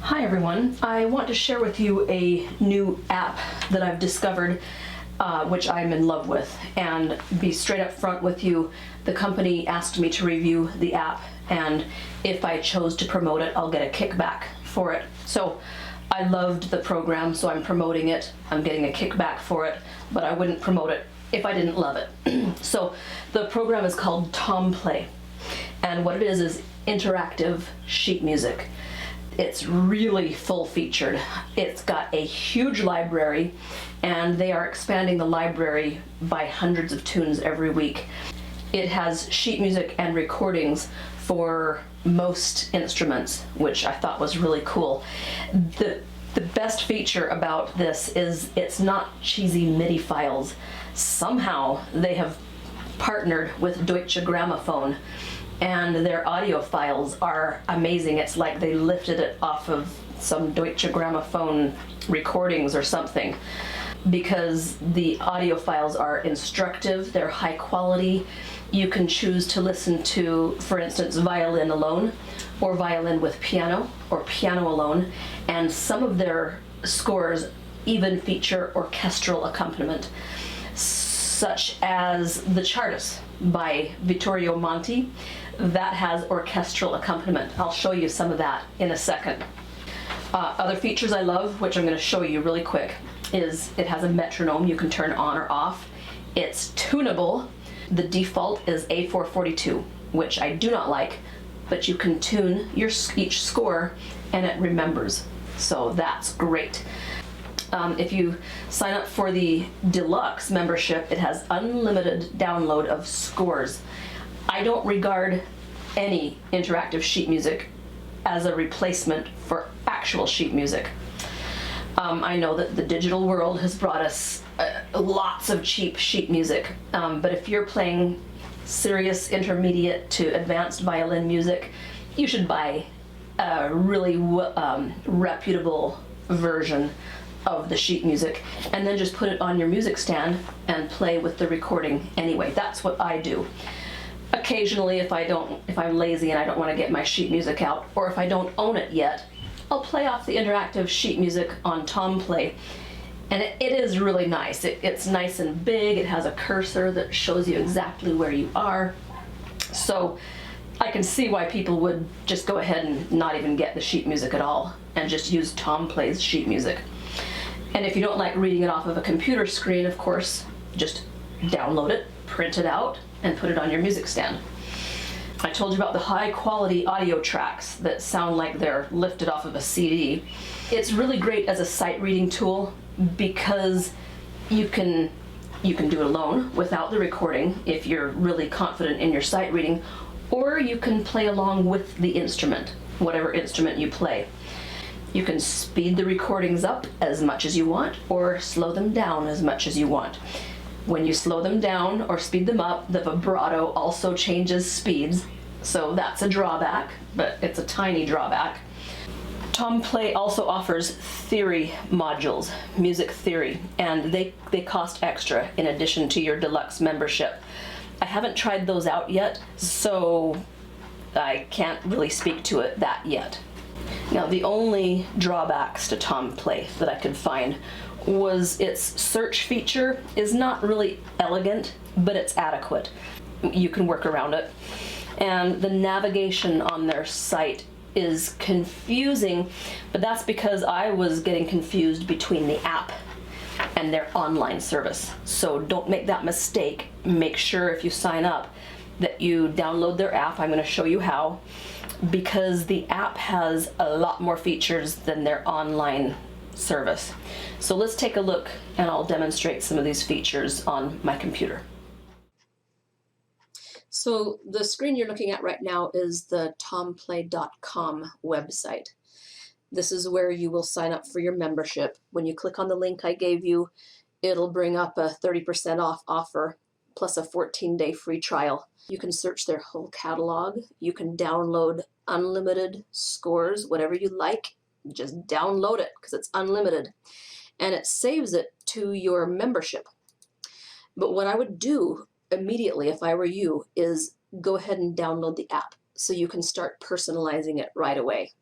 Hi everyone, I want to share with you a new app that I've discovered which I'm in love with, and be straight up front with you. The company asked me to review the app, and if I chose to promote it, I'll get a kickback for it. So I loved the program, so I'm promoting it. I'm getting a kickback for it, but I wouldn't promote it if I didn't love it. So the program is called Tomplay, and what it is interactive sheet music. It's really full-featured. It's got a huge library, and they are expanding the library by hundreds of tunes every week. It has sheet music and recordings for most instruments, which I thought was really cool. The best feature about this is it's not cheesy MIDI files. Somehow they have partnered with Deutsche Grammophon, and their audio files are amazing. It's like they lifted it off of some Deutsche Grammophon recordings or something, because the audio files are instructive, they're high quality. You can choose to listen to, for instance, violin alone, or violin with piano, or piano alone, and some of their scores even feature orchestral accompaniment, such as The Chartist by Vittorio Monti. That has orchestral accompaniment. I'll show you some of that in a second. Other features I love, which I'm going to show you really quick, is it has a metronome you can turn on or off. It's tunable. The default is A442, which I do not like, but you can tune each score and it remembers. So that's great. If you sign up for the deluxe membership, it has unlimited download of scores. I don't regard any interactive sheet music as a replacement for actual sheet music. I know that the digital world has brought us lots of cheap sheet music, but if you're playing serious intermediate to advanced violin music, you should buy a really reputable version of the sheet music, and then just put it on your music stand and play with the recording anyway. That's what I do. Occasionally, if I'm lazy and I don't want to get my sheet music out, or if I don't own it yet, I'll play off the interactive sheet music on Tomplay, and it is really nice. It's nice and big. It has a cursor that shows you exactly where you are. So I can see why people would just go ahead and not even get the sheet music at all and just use Tomplay's sheet music. And if you don't like reading it off of a computer screen, of course, just download it, print it out, and put it on your music stand. I told you about the high quality audio tracks that sound like they're lifted off of a CD. It's really great as a sight reading tool because you can do it alone without the recording if you're really confident in your sight reading, or you can play along with the instrument, whatever instrument you play. You can speed the recordings up as much as you want, or slow them down as much as you want. When you slow them down or speed them up, the vibrato also changes speeds, so that's a drawback, but it's a tiny drawback. Tomplay also offers theory modules, music theory, and they cost extra in addition to your deluxe membership. I haven't tried those out yet, so I can't really speak to it that yet. Now, the only drawbacks to Tomplay that I could find was its search feature is not really elegant, but it's adequate. You can work around it. And the navigation on their site is confusing, but that's because I was getting confused between the app and their online service. So don't make that mistake. Make sure if you sign up that you download their app. I'm going to show you how, because the app has a lot more features than their online service. So let's take a look, and I'll demonstrate some of these features on my computer. So the screen you're looking at right now is the tomplay.com website. This is where you will sign up for your membership. When you click on the link I gave you, it'll bring up a 30% off offer plus a 14-day free trial. You can search their whole catalog. You can download unlimited scores, whatever you like. Just download it because it's unlimited, and it saves it to your membership. But what I would do immediately if I were you is go ahead and download the app so you can start personalizing it right away.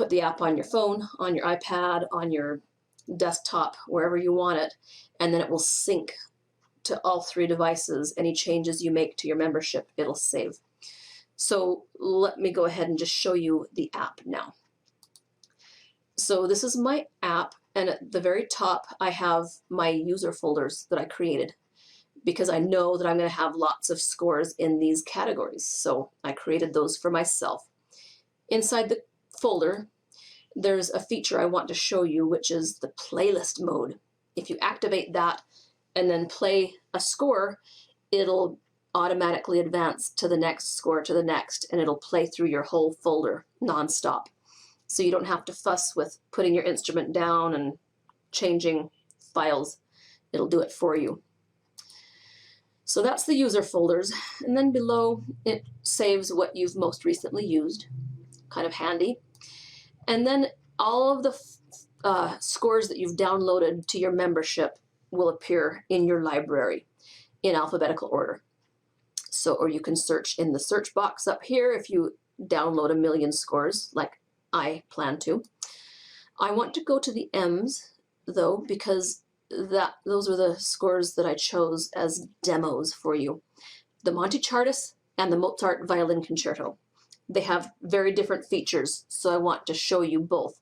put the app on your phone, on your iPad, on your desktop, wherever you want it, and then it will sync to all three devices. Any changes you make to your membership, it'll save. So let me go ahead and just show you the app now. So this is my app, and at the very top I have my user folders that I created because I know that I'm going to have lots of scores in these categories. So I created those for myself. Inside the folder, there's a feature I want to show you, which is the playlist mode. If you activate that and then play a score, it'll automatically advance to the next score, to the next, and it'll play through your whole folder nonstop. So you don't have to fuss with putting your instrument down and changing files. It'll do it for you. So that's the user folders, and then below it saves what you've most recently used. Kind of handy. And then all of the scores that you've downloaded to your membership will appear in your library in alphabetical order. So, or you can search in the search box up here if you download 1,000,000 scores, like I plan to. I want to go to the M's though, because those are the scores that I chose as demos for you. The Monte-Chartis and the Mozart Violin Concerto. They have very different features, so I want to show you both.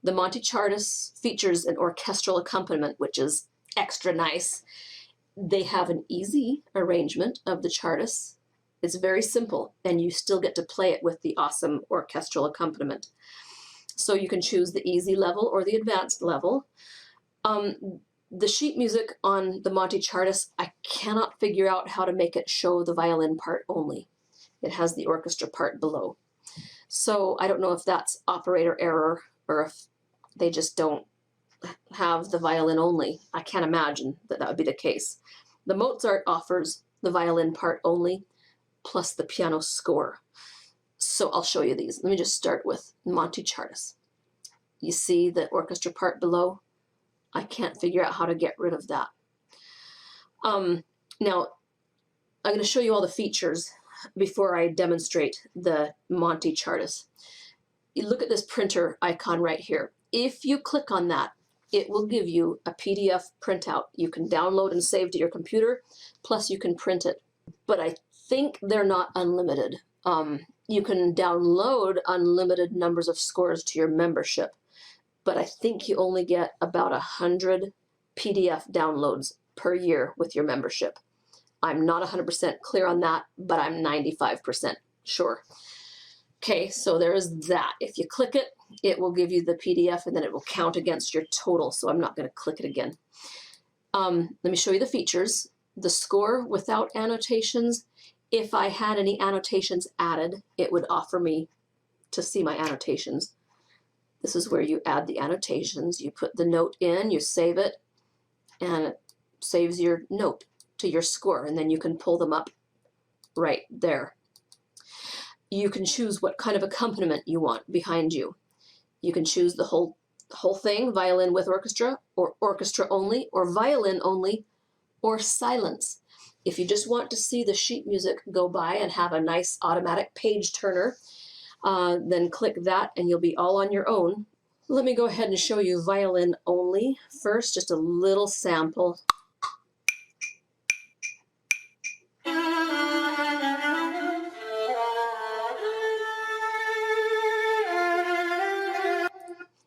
The Monte-Chartis features an orchestral accompaniment, which is extra nice. They have an easy arrangement of the Chartis. It's very simple, and you still get to play it with the awesome orchestral accompaniment. So you can choose the easy level or the advanced level. The sheet music on the Monte-Chartis, I cannot figure out how to make it show the violin part only. It has the orchestra part below. So I don't know if that's operator error or if they just don't have the violin only. I can't imagine that that would be the case. The Mozart offers the violin part only plus the piano score. So I'll show you these. Let me just start with Monte-Chartis. You see the orchestra part below? I can't figure out how to get rid of that. Now, I'm going to show you all the features before I demonstrate the Monte-Chartis. You look at this printer icon right here. If you click on that, it will give you a PDF printout. You can download and save to your computer, plus you can print it. But I think they're not unlimited. You can download unlimited numbers of scores to your membership, but I think you only get about 100 PDF downloads per year with your membership. I'm not 100% clear on that, but I'm 95% sure. Okay, so there is that. If you click it, it will give you the PDF and then it will count against your total, so I'm not going to click it again. Let me show you the features. The score without annotations, if I had any annotations added, it would offer me to see my annotations. This is where you add the annotations. You put the note in, you save it, and it saves your note to your score, and then you can pull them up right there. You can choose what kind of accompaniment you want behind you. You can choose the whole thing, violin with orchestra, or orchestra only, or violin only, or silence. If you just want to see the sheet music go by and have a nice automatic page turner, then click that and you'll be all on your own. Let me go ahead and show you violin only first, just a little sample.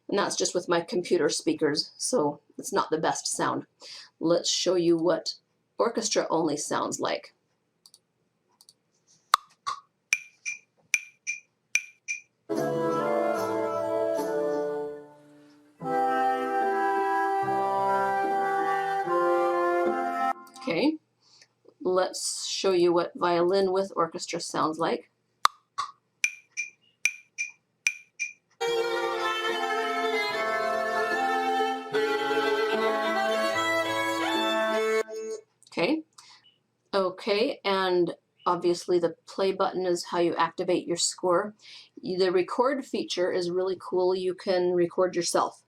And that's just with my computer speakers, so it's not the best sound. Let's show you what orchestra only sounds like. Okay, let's show you what violin with orchestra sounds like. Okay, and obviously the play button is how you activate your score. The record feature is really cool. You can record yourself,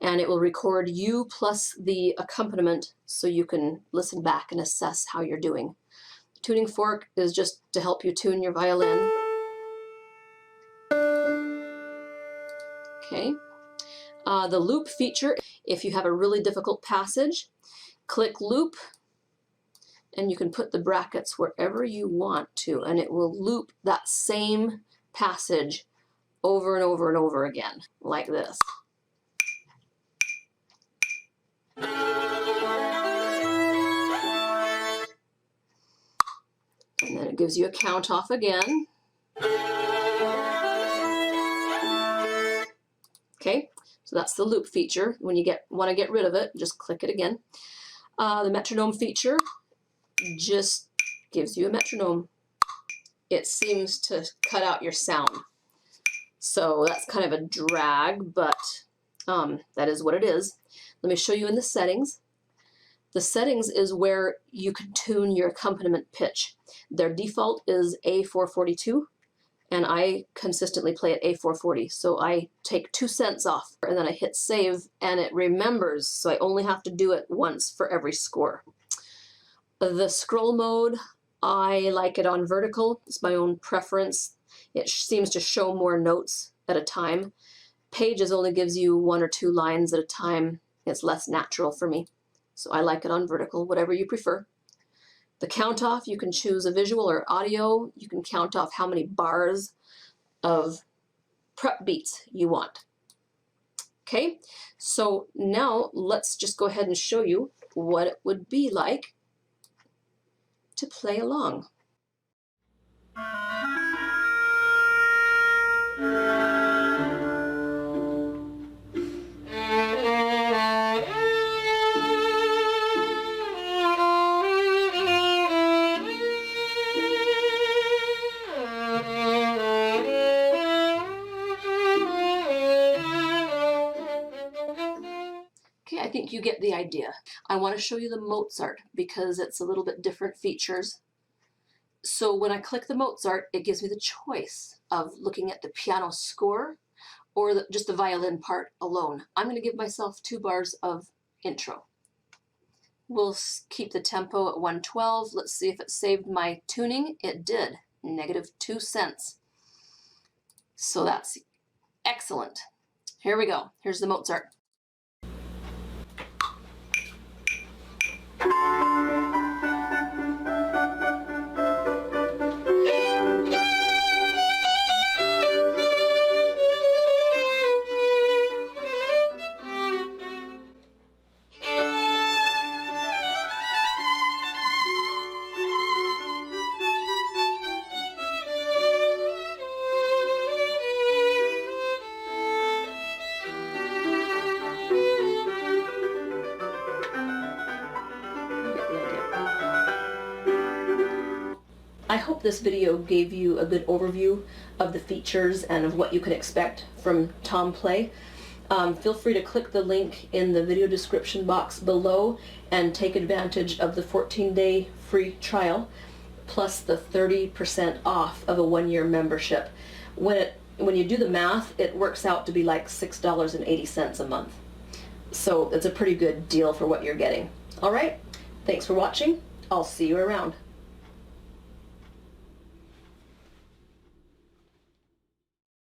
and it will record you plus the accompaniment so you can listen back and assess how you're doing. The tuning fork is just to help you tune your violin. Okay. The loop feature, if you have a really difficult passage, click loop, and you can put the brackets wherever you want to, and it will loop that same passage over and over and over again, like this. And then it gives you a count off again. Okay, so that's the loop feature. When you want to get rid of it, just click it again. The metronome feature just gives you a metronome. It seems to cut out your sound. So that's kind of a drag, but that is what it is. Let me show you in the settings. The settings is where you can tune your accompaniment pitch. Their default is A442, and I consistently play at A440. So I take 2 cents off, and then I hit save, and it remembers. So I only have to do it once for every score. The scroll mode, I like it on vertical. It's my own preference. It seems to show more notes at a time. Pages only gives you 1 or 2 lines at a time. It's less natural for me. So I like it on vertical, whatever you prefer. The count off, you can choose a visual or audio. You can count off how many bars of prep beats you want. Okay, so now let's just go ahead and show you what it would be like to play along. I think you get the idea. I want to show you the Mozart because it's a little bit different features. So when I click the Mozart, it gives me the choice of looking at the piano score or just the violin part alone. I'm going to give myself 2 bars of intro. We'll keep the tempo at 112. Let's see if it saved my tuning. It did. -2 cents. So that's excellent. Here we go. Here's the Mozart. I hope this video gave you a good overview of the features and of what you can expect from Tomplay. Feel free to click the link in the video description box below and take advantage of the 14-day free trial plus the 30% off of a 1-year membership. When you do the math, it works out to be like $6.80 a month. So it's a pretty good deal for what you're getting. All right, thanks for watching. I'll see you around.